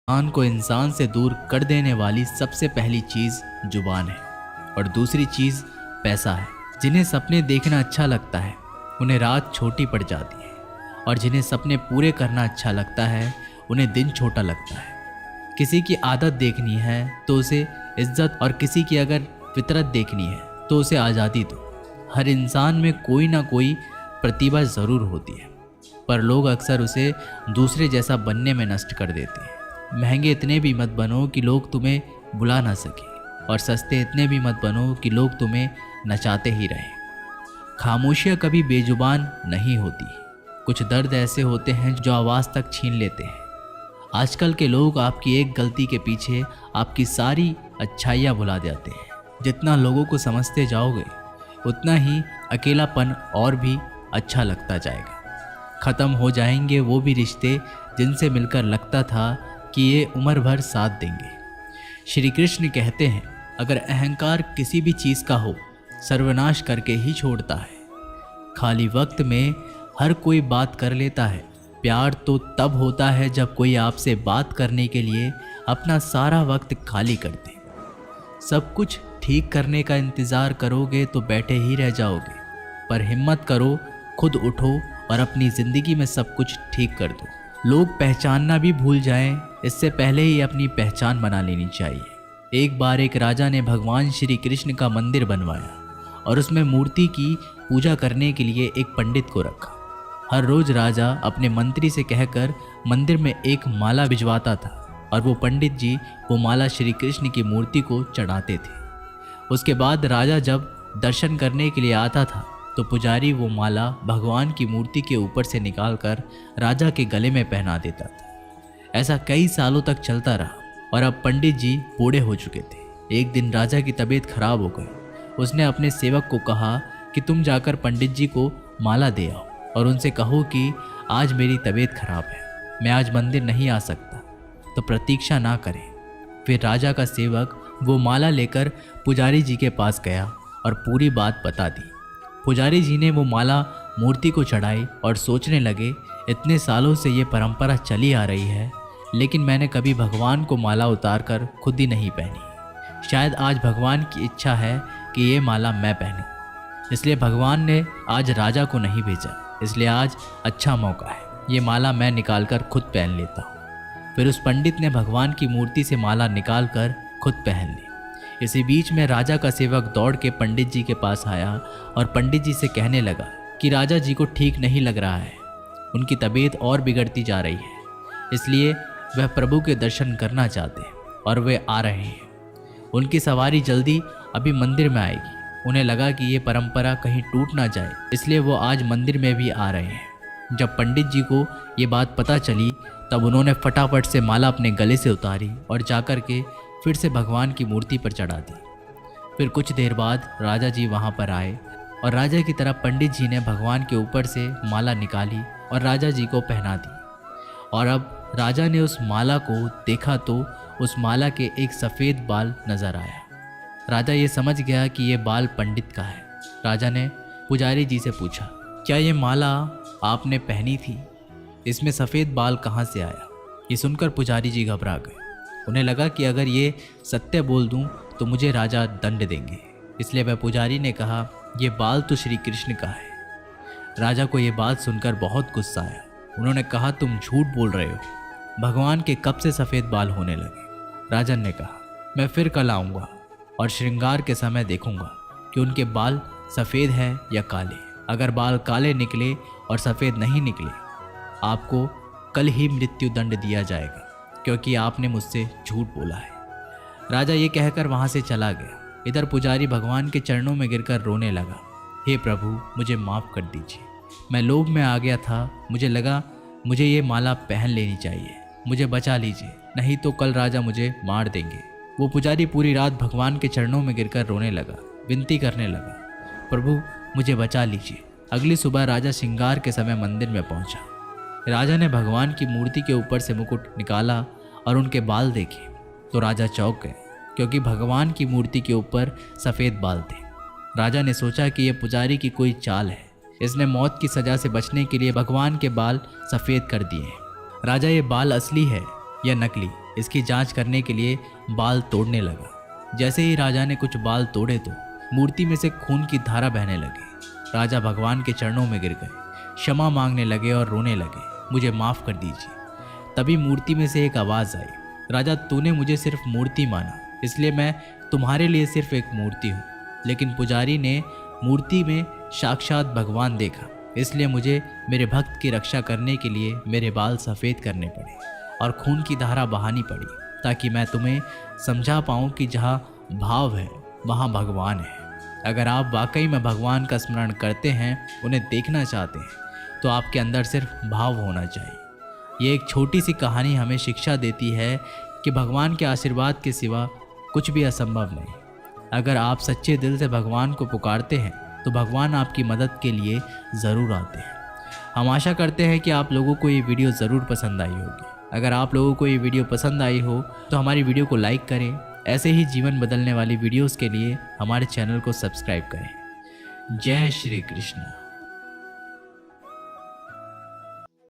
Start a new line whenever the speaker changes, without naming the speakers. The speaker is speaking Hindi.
इंसान को इंसान से दूर कर देने वाली सबसे पहली चीज़ जुबान है और दूसरी चीज़ पैसा है। जिन्हें सपने देखना अच्छा लगता है उन्हें रात छोटी पड़ जाती है और जिन्हें सपने पूरे करना अच्छा लगता है उन्हें दिन छोटा लगता है। किसी की आदत देखनी है तो उसे इज्जत और किसी की अगर फितरत देखनी है तो उसे आज़ादी दो। हर इंसान में कोई ना कोई प्रतिभा ज़रूर होती है पर लोग अक्सर उसे दूसरे जैसा बनने में नष्ट कर देते हैं। महंगे इतने भी मत बनो कि लोग तुम्हें बुला ना सके और सस्ते इतने भी मत बनो कि लोग तुम्हें नचाते ही रहें। खामोशियाँ कभी बेजुबान नहीं होती। कुछ दर्द ऐसे होते हैं जो आवाज़ तक छीन लेते हैं। आजकल के लोग आपकी एक गलती के पीछे आपकी सारी अच्छाइयाँ भुला जाते हैं। जितना लोगों को समझते जाओगे उतना ही अकेलापन और भी अच्छा लगता जाएगा। ख़त्म हो जाएंगे वो भी रिश्ते जिनसे मिलकर लगता था कि ये उम्र भर साथ देंगे। श्री कृष्ण कहते हैं अगर अहंकार किसी भी चीज़ का हो सर्वनाश करके ही छोड़ता है। खाली वक्त में हर कोई बात कर लेता है। प्यार तो तब होता है जब कोई आपसे बात करने के लिए अपना सारा वक्त खाली कर दे। सब कुछ ठीक करने का इंतज़ार करोगे तो बैठे ही रह जाओगे, पर हिम्मत करो, खुद उठो और अपनी ज़िंदगी में सब कुछ ठीक कर दो। लोग पहचानना भी भूल जाएं, इससे पहले ही अपनी पहचान बना लेनी चाहिए। एक बार एक राजा ने भगवान श्री कृष्ण का मंदिर बनवाया और उसमें मूर्ति की पूजा करने के लिए एक पंडित को रखा। हर रोज़ राजा अपने मंत्री से कहकर मंदिर में एक माला भिजवाता था और वो पंडित जी वो माला श्री कृष्ण की मूर्ति को चढ़ाते थे। उसके बाद राजा जब दर्शन करने के लिए आता था तो पुजारी वो माला भगवान की मूर्ति के ऊपर से निकालकर राजा के गले में पहना देता था। ऐसा कई सालों तक चलता रहा और अब पंडित जी बूढ़े हो चुके थे। एक दिन राजा की तबीयत खराब हो गई। उसने अपने सेवक को कहा कि तुम जाकर पंडित जी को माला दे आओ और उनसे कहो कि आज मेरी तबीयत खराब है, मैं आज मंदिर नहीं आ सकता, तो प्रतीक्षा ना करें। फिर राजा का सेवक वो माला लेकर पुजारी जी के पास गया और पूरी बात बता दी। पुजारी जी ने वो माला मूर्ति को चढ़ाई और सोचने लगे इतने सालों से ये परंपरा चली आ रही है लेकिन मैंने कभी भगवान को माला उतारकर खुद ही नहीं पहनी। शायद आज भगवान की इच्छा है कि ये माला मैं पहनूं, इसलिए भगवान ने आज राजा को नहीं भेजा, इसलिए आज अच्छा मौका है, ये माला मैं निकालकर खुद पहन लेता हूँ। फिर उस पंडित ने भगवान की मूर्ति से माला निकालकर खुद पहन ली। इसी बीच में राजा का सेवक दौड़ के पंडित जी के पास आया और पंडित जी से कहने लगा कि राजा जी को ठीक नहीं लग रहा है, उनकी तबीयत और बिगड़ती जा रही है, इसलिए वह प्रभु के दर्शन करना चाहते हैं और वे आ रहे हैं। उनकी सवारी जल्दी अभी मंदिर में आएगी। उन्हें लगा कि ये परंपरा कहीं टूट ना जाए, इसलिए वो आज मंदिर में भी आ रहे हैं। जब पंडित जी को ये बात पता चली तब उन्होंने फटाफट से माला अपने गले से उतारी और जाकर के फिर से भगवान की मूर्ति पर चढ़ा दी। फिर कुछ देर बाद राजा जी वहाँ पर आए और राजा की तरफ पंडित जी ने भगवान के ऊपर से माला निकाली और राजा जी को पहना दी। और अब राजा ने उस माला को देखा तो उस माला के एक सफ़ेद बाल नज़र आया। राजा ये समझ गया कि ये बाल पंडित का है। राजा ने पुजारी जी से पूछा, क्या ये माला आपने पहनी थी? इसमें सफ़ेद बाल कहाँ से आया? ये सुनकर पुजारी जी घबरा गए। उन्हें लगा कि अगर ये सत्य बोल दूं तो मुझे राजा दंड देंगे, इसलिए वह पुजारी ने कहा, ये बाल तो श्री कृष्ण का है। राजा को ये बात सुनकर बहुत गुस्सा आया। उन्होंने कहा, तुम झूठ बोल रहे हो, भगवान के कब से सफ़ेद बाल होने लगे? राजन ने कहा, मैं फिर कल आऊँगा और श्रृंगार के समय देखूँगा कि उनके बाल सफ़ेद है या काले। अगर बाल काले निकले और सफ़ेद नहीं निकले, आपको कल ही मृत्यु दंड दिया जाएगा, क्योंकि आपने मुझसे झूठ बोला है। राजा ये कहकर वहाँ से चला गया। इधर पुजारी भगवान के चरणों में गिरकर रोने लगा, हे प्रभु, मुझे माफ़ कर दीजिए, मैं लोभ में आ गया था, मुझे लगा मुझे ये माला पहन लेनी चाहिए, मुझे बचा लीजिए, नहीं तो कल राजा मुझे मार देंगे। वो पुजारी पूरी रात भगवान के चरणों में गिरकर रोने लगा, विनती करने लगा, प्रभु मुझे बचा लीजिए। अगली सुबह राजा श्रृंगार के समय मंदिर में पहुंचा। राजा ने भगवान की मूर्ति के ऊपर से मुकुट निकाला और उनके बाल देखे तो राजा चौंक गए, क्योंकि भगवान की मूर्ति के ऊपर सफ़ेद बाल थे। राजा ने सोचा कि यह पुजारी की कोई चाल है, इसने मौत की सज़ा से बचने के लिए भगवान के बाल सफ़ेद कर दिए हैं। राजा, ये बाल असली है या नकली, इसकी जांच करने के लिए बाल तोड़ने लगा। जैसे ही राजा ने कुछ बाल तोड़े तो मूर्ति में से खून की धारा बहने लगी। राजा भगवान के चरणों में गिर गए, क्षमा मांगने लगे और रोने लगे, मुझे माफ़ कर दीजिए। तभी मूर्ति में से एक आवाज़ आई, राजा तूने मुझे सिर्फ मूर्ति माना, इसलिए मैं तुम्हारे लिए सिर्फ एक मूर्ति हूँ। लेकिन पुजारी ने मूर्ति में साक्षात भगवान देखा, इसलिए मुझे मेरे भक्त की रक्षा करने के लिए मेरे बाल सफ़ेद करने पड़े और खून की धारा बहानी पड़ी, ताकि मैं तुम्हें समझा पाऊँ कि जहाँ भाव है वहाँ भगवान है। अगर आप वाकई में भगवान का स्मरण करते हैं, उन्हें देखना चाहते हैं, तो आपके अंदर सिर्फ भाव होना चाहिए। ये एक छोटी सी कहानी हमें शिक्षा देती है कि भगवान के आशीर्वाद के सिवा कुछ भी असंभव नहीं। अगर आप सच्चे दिल से भगवान को पुकारते हैं तो भगवान आपकी मदद के लिए ज़रूर आते हैं। हम आशा करते हैं कि आप लोगों को ये वीडियो ज़रूर पसंद आई होगी। अगर आप लोगों को ये वीडियो पसंद आई हो तो हमारी वीडियो को लाइक करें। ऐसे ही जीवन बदलने वाली वीडियोस के लिए हमारे चैनल को सब्सक्राइब करें। जय श्री कृष्ण।